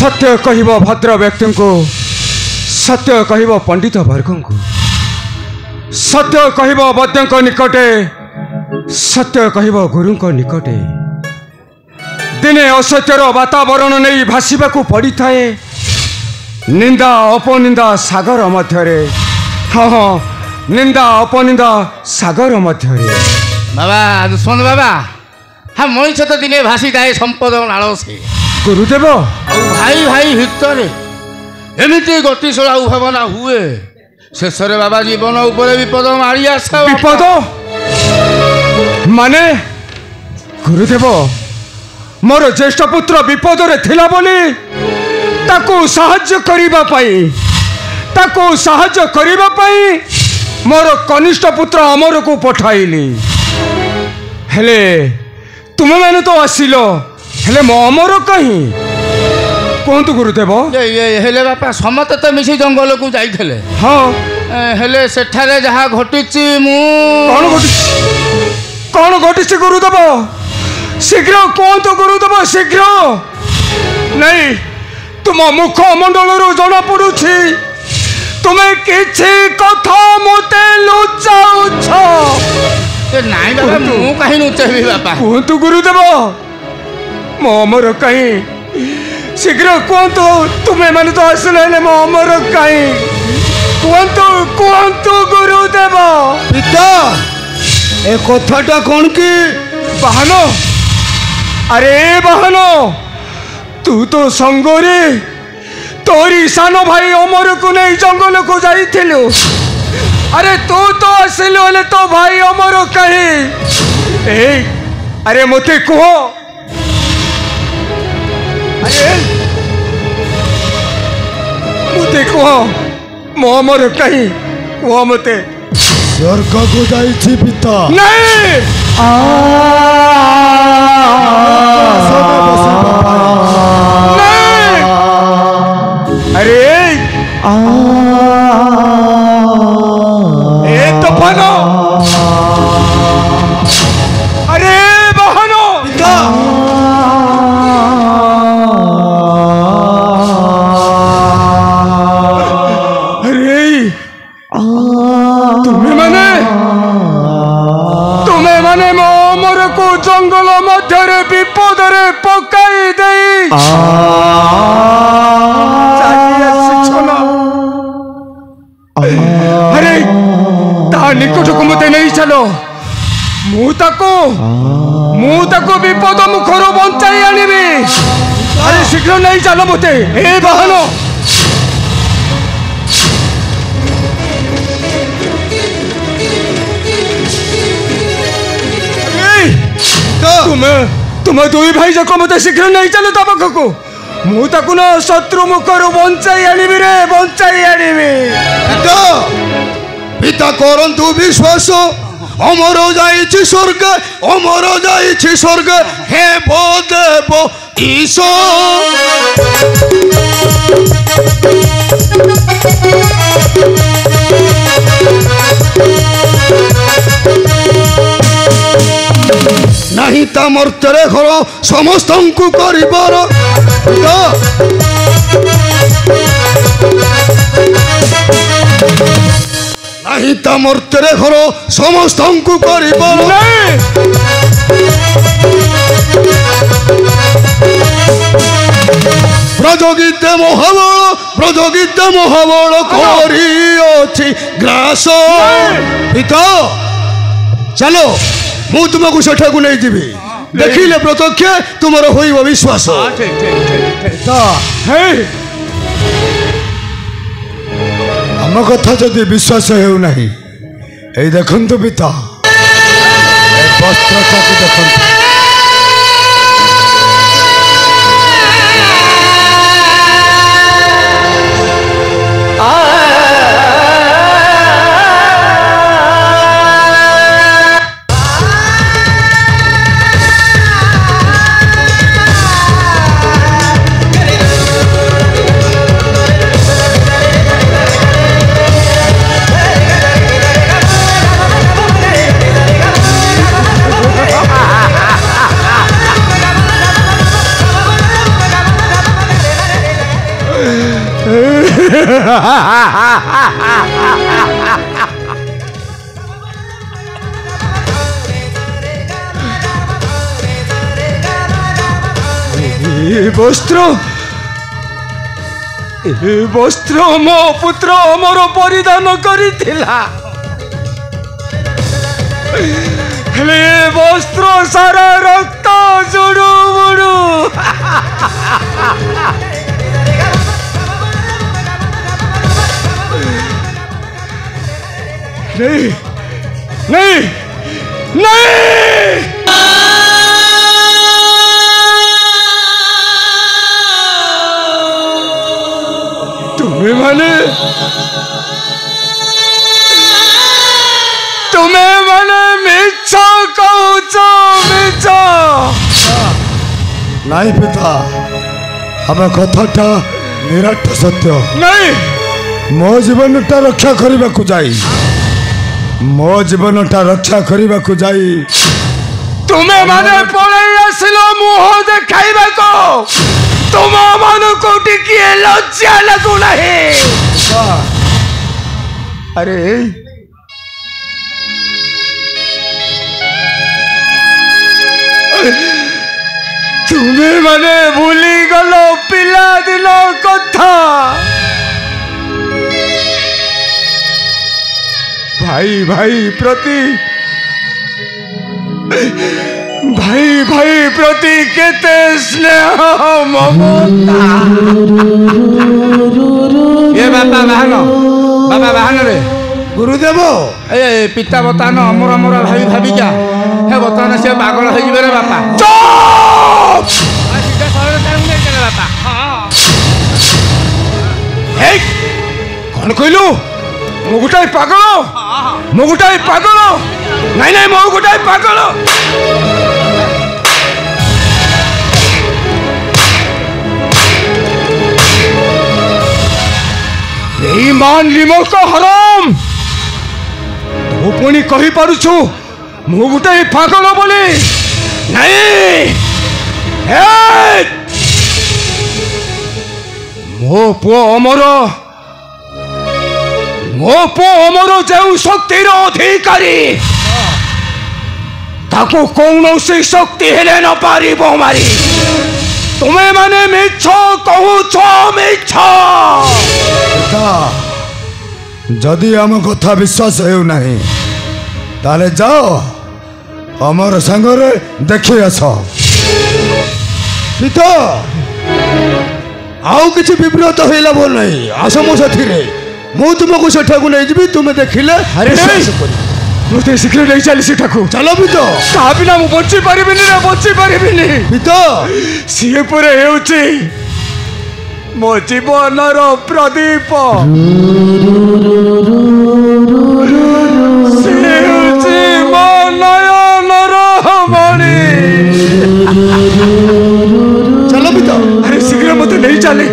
सत्य कहब भद्र व्यक्ति को, सत्य कहब पंडित वर्ग को, सत्य कहब वैद्य निकटे, सत्य कहब गुरु निकटे। दिने असत्यर वातावरण नहीं भाषा पड़ी थाए निंदा अपनिंदा सागर मध्यरे। हाँ हाँ, निंदा अपनिंदा सागर मध्यरे। बाबा दुष्मन बाबा, हाँ मनीष तो दिने भाषी थाए संपद नाल से। गुरुदेव भाई भाई भितर एमती गतिशीला भावना हुए, शेष बाबा जीवन उपर विपद मारी आस। विपद माने गुरुदेव, मोर ज्येष्ठ पुत्र विपद रे थिला बोली ताको साहाय्य करिबा पाई, ताको साहाय्य करिबा पाई मोर कनिष्ठ पुत्र अमर को पठाइली। हेले तुम मैंने तो आसिलो, हेले मो अमर कहीं कहतु गुरुदेव। हेले बापा समते तो मिसी जंगल को जाइथिले। हाँ हेले सेठारे जहा घटिछि मु कौन घटिछि गुरुदेव? शीघ्र कहतु गुरुदेव, शीघ्र। नहीं तुम मुखमंडल जना पड़ुछि तुम्हें किछि कथा मते लुचाउछ। नाई बाबा मु कहीं लुचेबी बापा? कहतु गुरुदेव मो अमर कहीं, शीघ्र कहतु। तुम्हें मैंने तो आसले मो अमर कहीं, कहतु कहतु गुरुदेव। पिता ए कथाटा कौन की? बाहनो, अरे बाहनो, तू तो संगरे तोरी सानो भाई अमर को नहीं जंगल को जाइथिलु। अरे तू तो आसिलु हेले तो भाई अमर कहीं? ए अरे मते कहो, अरे मते कहो मो अमर कहीं, कहो मते। स्वर्ग को जाइछि पिता। नहीं अरे ए तो बनो, अरे बहनो पिता। अरे तुम्हें माने मो अमर को जंगल मध्य विपद पकाई दे अरे ता निकट को मते नहीं चलो, मु ताको विपद मुखर बंचाई आनिबी। अरे शीघ्र नहीं चलो मते। ए बहनो तुम्हें दुई भाई जाक मते शीघ्र नहीं चलो ता पाखको, मु ताको न शत्रु मुखर बंचाई आनिबी रे, बंचाई आनिबी। पिता करंतु विश्वास, अमर जाइछि स्वर्ग, अमर जाइछि स्वर्ग। हे देव ईशो नहीं ता मर्त्ୟରେ घर समस्त को करिबार। नहीं ता मर्त्ୟରେ घर समस्त को करिबार। ब्रजगीते महाबल करियोछि ग्रास। पिता चलो मु तुमको सेठाकू नहीं जीवी, देखिले प्रत्यक्ष तुमर होइब विश्वास। आम कथा जदि विश्वास हो नहीं, ए देखंतु पिता वस्त्रटा देखंतु। ବସ୍ତ୍ର ମୋ ପୁତ୍ର ମୋର ପରିଧାନ କରିଥିଲା ହେଲେ ବସ୍ତ୍ର ସାରା ରକ୍ତ ଜୁଡୁ ବୁଡୁ नहीं नहीं नहीं तुम्हें माने मिछ कौच मिछ नहीं पिता आम कथाटा निराट सत्य नहीं मो जीवनटा रक्षा करने को जाई मो जीवनटा रक्षा करने को जाई तुम्हें माने पड़े आसिलो मुह देखाइबा को तुम मन को टिकिए लज्जा लगु नहीं अरे तुम्हें माने भूली गलो पिला दिन कथा भाई भाई प्रति केते स्नेह ममता ये बाबा बाहन रे गुरुदेव ए पिता बतान अमर अमर भाई भाभी क्या हे बतान से पागल हो जिबे रे बापा चुप सीधा सरल टाइम दे चले बापा हे कौन कहलु मो गोटाए पागल नहीं नहीं मो गोटाए पागल बेईमान लिमक हराम तू पुणी कही पारुछु मु गोटे पागल बोली नहीं मो पुओ अमर जो शक्तिर अधिकारी ताको कौन से शक्ति हेले न पारी मारी तुम्हें माने मिछ कहूछ मिछ जदि आम कथा विश्वास हो नहीं ताले जाओ अमर संगरे देखी आस पिता आउ किसी विव्रत हो लाभ नहीं आस मो साथी मु तुमको सेठाकू नहीं जी तुम्हें देखिले मुझे शीघ्र नहीं चली सेठाकू चलो पिता ता बिना मु बची पारिबिनी पिता सीए पुरे हेउची मो जीवनर प्रदीप से हेउची मो नयनर मणि चलो पिता अरे शीघ्र मुझे नहीं चले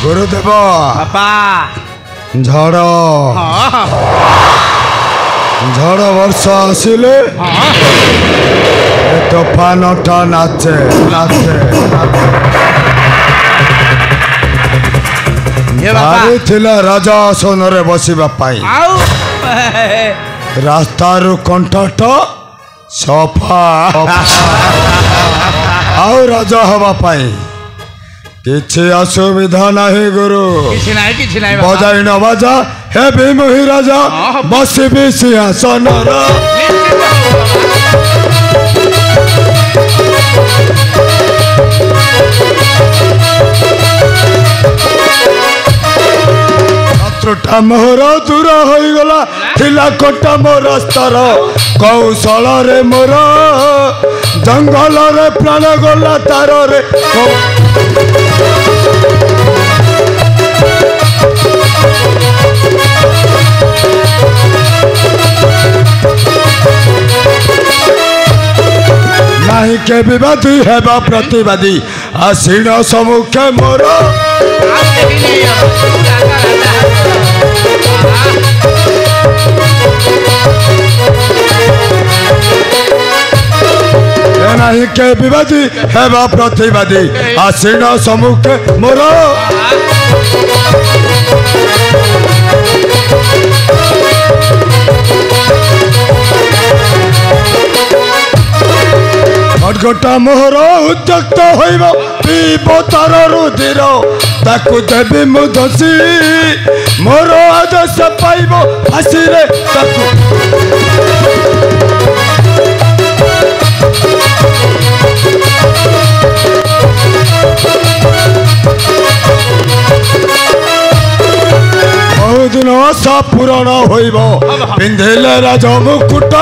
गुरुदेव बापा झड़ वर्ष आसिले तोफानटा नाचे नाचे थिला राजा आसन रे बसिबा पाई रास्तार कंठट सफा आउ राजा हवा पाई किछि असुविधा नहीं गुरु किछि नहीं बजाई न बाजा हे भीमहि राजा बसिबि सिंहासन शत्रुटा मोहर दूर हो गला थिला कोटा मो रास्तार कौशल रे मोर जंगल रे प्राण गला तार रे के विवादी हेबा प्रतिवादी आसीन सम्मुखे मोर नहीं के विवादी हेबा प्रतिवादी आसीन सम्मुखे मोर खटखटा मोहर उद्यक्त होइब पीब तार रुधिर ताकू देवी मु धसी मोर आदेश पाइब फांसी रे ताकू बहुत दिन आशा पूरण होइब पिंधिले राज मुकुट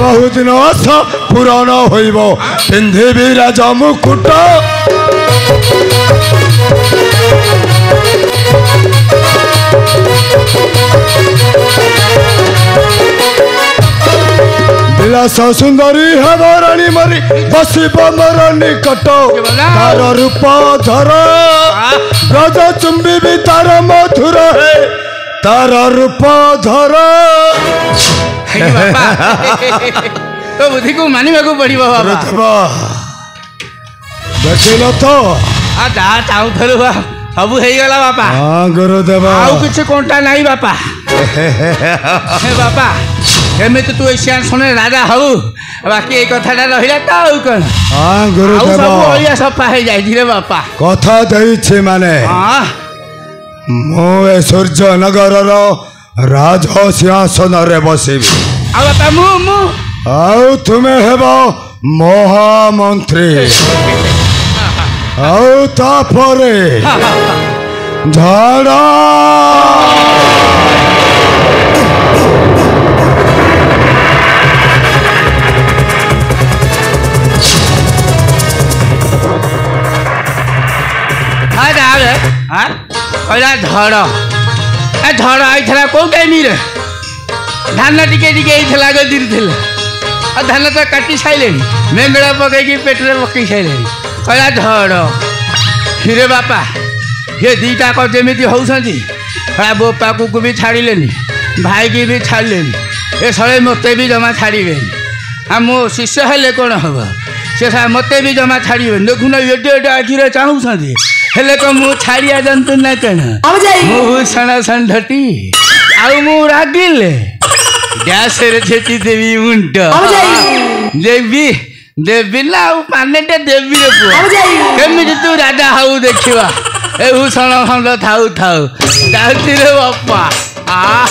बहुत दिन आशा पूरण होइब पिंधिबी राज मुकुट विलास सुंदरी हेब राणी मरी बसिब मोर निकट तार रूप धर ब्रज चुंबी भी तार मधुर है तार रूप धर तो बुद्धि को मानिबा को पड़िबो बाबा देखिल तो आ जा चाउ थलु सब हे गला बापा हां गुरुदेव आउ किछ कोंटा नाही बापा हे बापा एमिति तू एशिया सुने राजा हबु बाकी ए कथाटा रहिला त आउ कोन हां गुरुदेव सब ओलिया सफा हे जाई रे बापा कथा देई छे माने हां मो ए सूर्य नगर रो राज सिंहासन रे बसिबी आ बापा मु आउ तुमे हेबो महामंत्री आउ तापरे झाड़ा कहला झड़ ए झड़ आई कौ टाइम रे धान टिके टिके गदी धान तो काटी सारे मेंगड़ा पकई पेटे पकई सारे कहला झड़ हिरे बापा ये दीटा को जमी होती बोपा को भी छाड़े भाई की भी छाड़े ये सड़े मत भी जमा छाड़े आ मो शिष्य हेले कौन हम से मत भी जमा छाड़े देखुन एडे एडे आखिरे चाहूँ हेले को मु छाड़िया जंतु ना कण मुभूषण संढटी आउ मु रागिले गैस रे छेची देवी मुंड देवी देवी ना पानेटे देवी रे पुआ केमिति तू राजा हाउ देखिवा ए भूषण खंड थाउ थाउ जाती रे बापा आ